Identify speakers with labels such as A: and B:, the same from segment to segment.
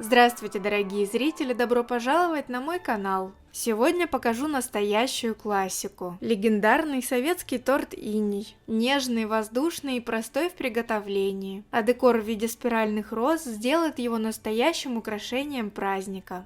A: Здравствуйте, дорогие зрители, добро пожаловать на мой канал. Сегодня покажу настоящую классику. Легендарный советский торт иней. Нежный, воздушный и простой в приготовлении. А декор в виде спиральных роз сделает его настоящим украшением праздника.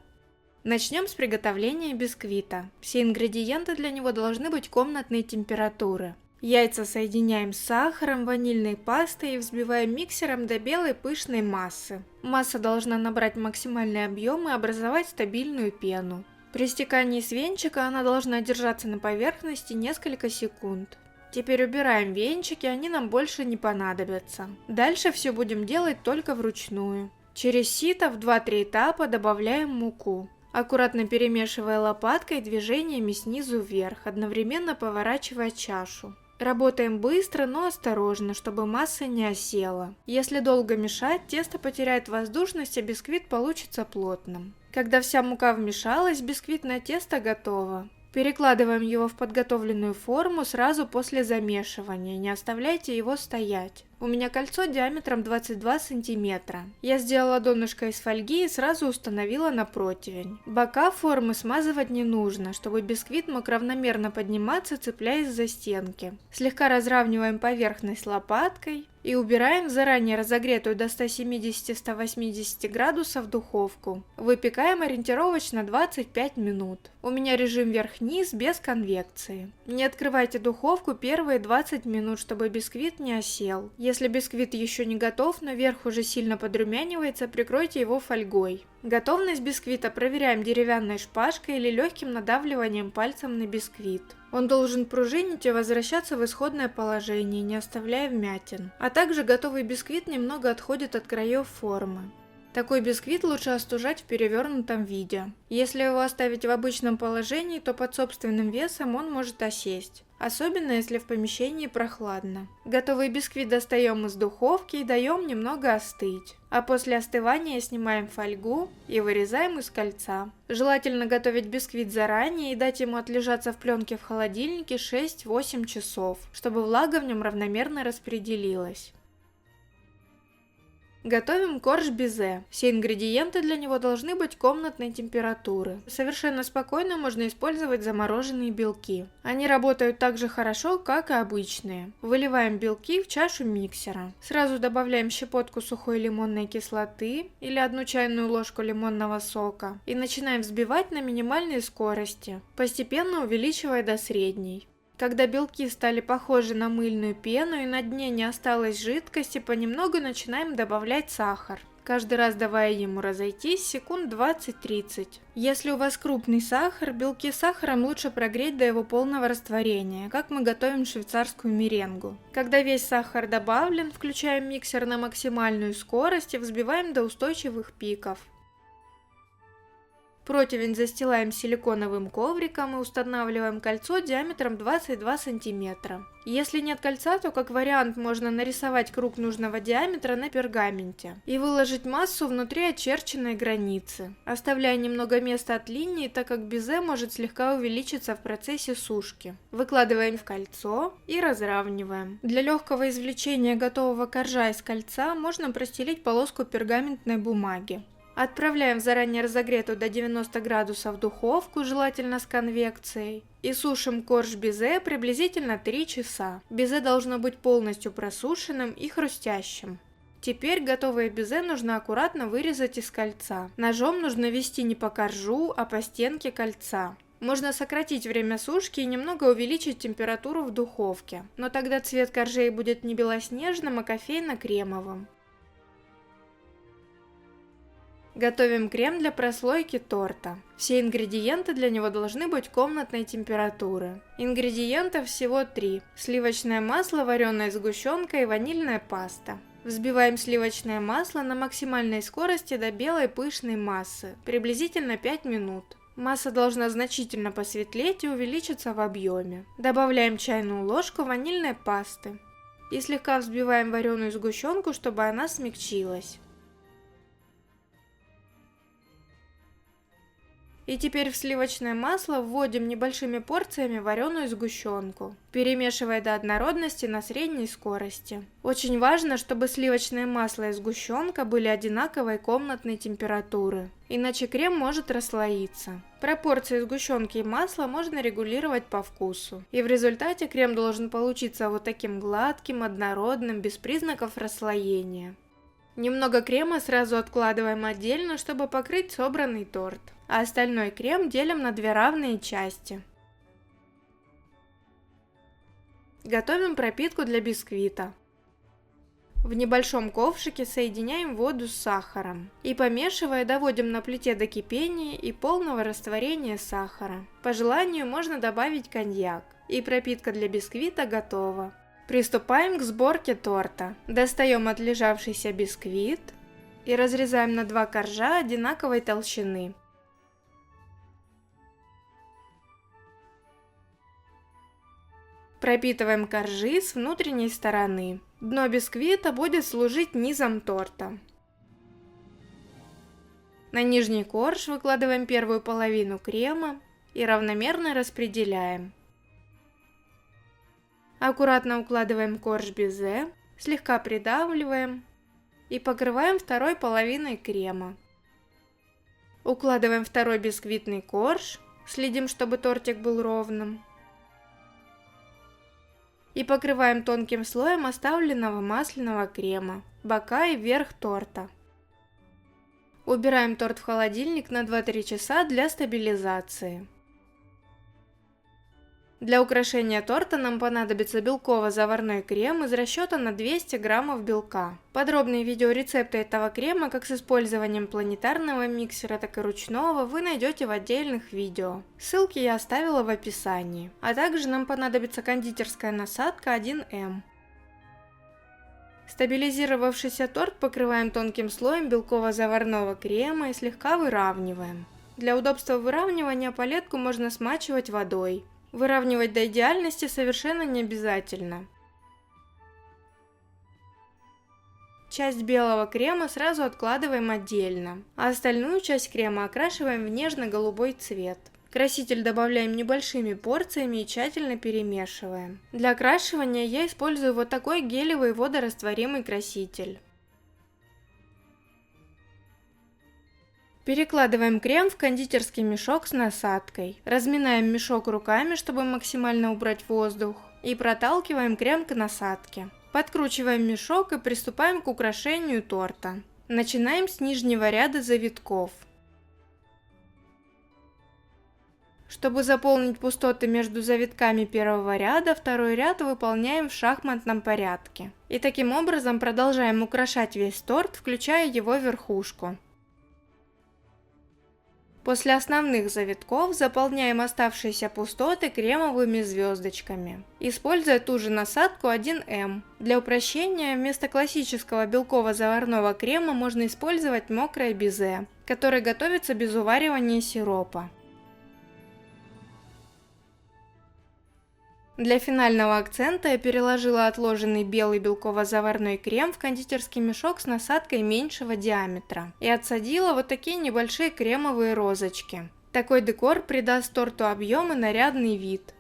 A: Начнем с приготовления бисквита. Все ингредиенты для него должны быть комнатной температуры. Яйца соединяем с сахаром, ванильной пастой и взбиваем миксером до белой пышной массы. Масса должна набрать максимальный объем и образовать стабильную пену. При стекании с венчика она должна держаться на поверхности несколько секунд. Теперь убираем венчики, они нам больше не понадобятся. Дальше все будем делать только вручную. Через сито в 2-3 этапа добавляем муку. Аккуратно перемешивая лопаткой движениями снизу вверх, одновременно поворачивая чашу. Работаем быстро, но осторожно, чтобы масса не осела. Если долго мешать, тесто потеряет воздушность, а бисквит получится плотным. Когда вся мука вмешалась, бисквитное тесто готово. Перекладываем его в подготовленную форму сразу после замешивания, не оставляйте его стоять. У меня кольцо диаметром 22 сантиметра. Я сделала донышко из фольги и сразу установила на противень. Бока формы смазывать не нужно, чтобы бисквит мог равномерно подниматься, цепляясь за стенки. Слегка разравниваем поверхность лопаткой и убираем в заранее разогретую до 170-180 градусов духовку. Выпекаем ориентировочно 25 минут. У меня режим верх-низ без конвекции. Не открывайте духовку первые 20 минут, чтобы бисквит не осел. Если бисквит еще не готов, но верх уже сильно подрумянивается, прикройте его фольгой. Готовность бисквита проверяем деревянной шпажкой или легким надавливанием пальцем на бисквит. Он должен пружинить и возвращаться в исходное положение, не оставляя вмятин. А также готовый бисквит немного отходит от краев формы. Такой бисквит лучше остужать в перевернутом виде. Если его оставить в обычном положении, то под собственным весом он может осесть. Особенно если в помещении прохладно. Готовый бисквит достаем из духовки и даем немного остыть. А после остывания снимаем фольгу и вырезаем из кольца. Желательно готовить бисквит заранее и дать ему отлежаться в пленке в холодильнике 6-8 часов, чтобы влага в нем равномерно распределилась. Готовим корж безе. Все ингредиенты для него должны быть комнатной температуры. Совершенно спокойно можно использовать замороженные белки. Они работают так же хорошо, как и обычные. Выливаем белки в чашу миксера. Сразу добавляем щепотку сухой лимонной кислоты или 1 чайную ложку лимонного сока и начинаем взбивать на минимальной скорости, постепенно увеличивая до средней. Когда белки стали похожи на мыльную пену и на дне не осталось жидкости, понемногу начинаем добавлять сахар, каждый раз давая ему разойтись секунд 20-30. Если у вас крупный сахар, белки с сахаром лучше прогреть до его полного растворения, как мы готовим швейцарскую меренгу. Когда весь сахар добавлен, включаем миксер на максимальную скорость и взбиваем до устойчивых пиков. Противень застилаем силиконовым ковриком и устанавливаем кольцо диаметром 22 сантиметра. Если нет кольца, то как вариант можно нарисовать круг нужного диаметра на пергаменте и выложить массу внутри очерченной границы, оставляя немного места от линии, так как безе может слегка увеличиться в процессе сушки. Выкладываем в кольцо и разравниваем. Для легкого извлечения готового коржа из кольца можно простелить полоску пергаментной бумаги. Отправляем в заранее разогретую до 90 градусов духовку, желательно с конвекцией, и сушим корж безе приблизительно 3 часа. Безе должно быть полностью просушенным и хрустящим. Теперь готовое безе нужно аккуратно вырезать из кольца. Ножом нужно вести не по коржу, а по стенке кольца. Можно сократить время сушки и немного увеличить температуру в духовке, но тогда цвет коржей будет не белоснежным, а кофейно-кремовым. Готовим крем для прослойки торта. Все ингредиенты для него должны быть комнатной температуры. Ингредиентов всего 3. Сливочное масло, вареная сгущенка и ванильная паста. Взбиваем сливочное масло на максимальной скорости до белой пышной массы, приблизительно 5 минут. Масса должна значительно посветлеть и увеличиться в объеме. Добавляем чайную ложку ванильной пасты и слегка взбиваем вареную сгущенку, чтобы она смягчилась. И теперь в сливочное масло вводим небольшими порциями вареную сгущенку, перемешивая до однородности на средней скорости. Очень важно, чтобы сливочное масло и сгущенка были одинаковой комнатной температуры, иначе крем может расслоиться. Пропорции сгущенки и масла можно регулировать по вкусу, и в результате крем должен получиться вот таким гладким, однородным, без признаков расслоения. Немного крема сразу откладываем отдельно, чтобы покрыть собранный торт, а остальной крем делим на две равные части. Готовим пропитку для бисквита. В небольшом ковшике соединяем воду с сахаром и, помешивая, доводим на плите до кипения и полного растворения сахара. По желанию можно добавить коньяк, и пропитка для бисквита готова. Приступаем к сборке торта. Достаем отлежавшийся бисквит и разрезаем на два коржа одинаковой толщины. Пропитываем коржи с внутренней стороны. Дно бисквита будет служить низом торта. На нижний корж выкладываем первую половину крема и равномерно распределяем. Аккуратно укладываем корж безе, слегка придавливаем и покрываем второй половиной крема. Укладываем второй бисквитный корж, следим, чтобы тортик был ровным. И покрываем тонким слоем оставленного масляного крема, бока и верх торта. Убираем торт в холодильник на 2-3 часа для стабилизации. Для украшения торта нам понадобится белково-заварной крем из расчета на 200 граммов белка. Подробные видеорецепты этого крема, как с использованием планетарного миксера, так и ручного, вы найдете в отдельных видео. Ссылки я оставила в описании. А также нам понадобится кондитерская насадка 1М. Стабилизировавшийся торт покрываем тонким слоем белково-заварного крема и слегка выравниваем. Для удобства выравнивания палетку можно смачивать водой. Выравнивать до идеальности совершенно не обязательно. Часть белого крема сразу откладываем отдельно, а остальную часть крема окрашиваем в нежно-голубой цвет. Краситель добавляем небольшими порциями и тщательно перемешиваем. Для окрашивания я использую вот такой гелевый водорастворимый краситель. Перекладываем крем в кондитерский мешок с насадкой. Разминаем мешок руками, чтобы максимально убрать воздух. И проталкиваем крем к насадке. Подкручиваем мешок и приступаем к украшению торта. Начинаем с нижнего ряда завитков. Чтобы заполнить пустоты между завитками первого ряда, второй ряд выполняем в шахматном порядке. И таким образом продолжаем украшать весь торт, включая его верхушку. После основных завитков заполняем оставшиеся пустоты кремовыми звездочками, используя ту же насадку 1М. Для упрощения вместо классического белково-заварного крема можно использовать мокрое безе, которое готовится без уваривания сиропа. Для финального акцента я переложила отложенный белый белково-заварной крем в кондитерский мешок с насадкой меньшего диаметра и отсадила вот такие небольшие кремовые розочки. Такой декор придаст торту объем и нарядный вид.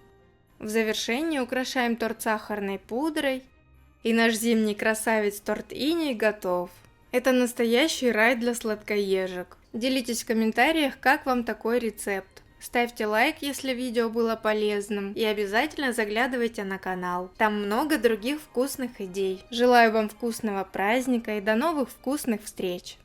A: В завершении украшаем торт сахарной пудрой, и наш зимний красавец торт иней готов. Это настоящий рай для сладкоежек. Делитесь в комментариях, как вам такой рецепт. Ставьте лайк, если видео было полезным, и обязательно заглядывайте на канал. Там много других вкусных идей. Желаю вам вкусного праздника и до новых вкусных встреч!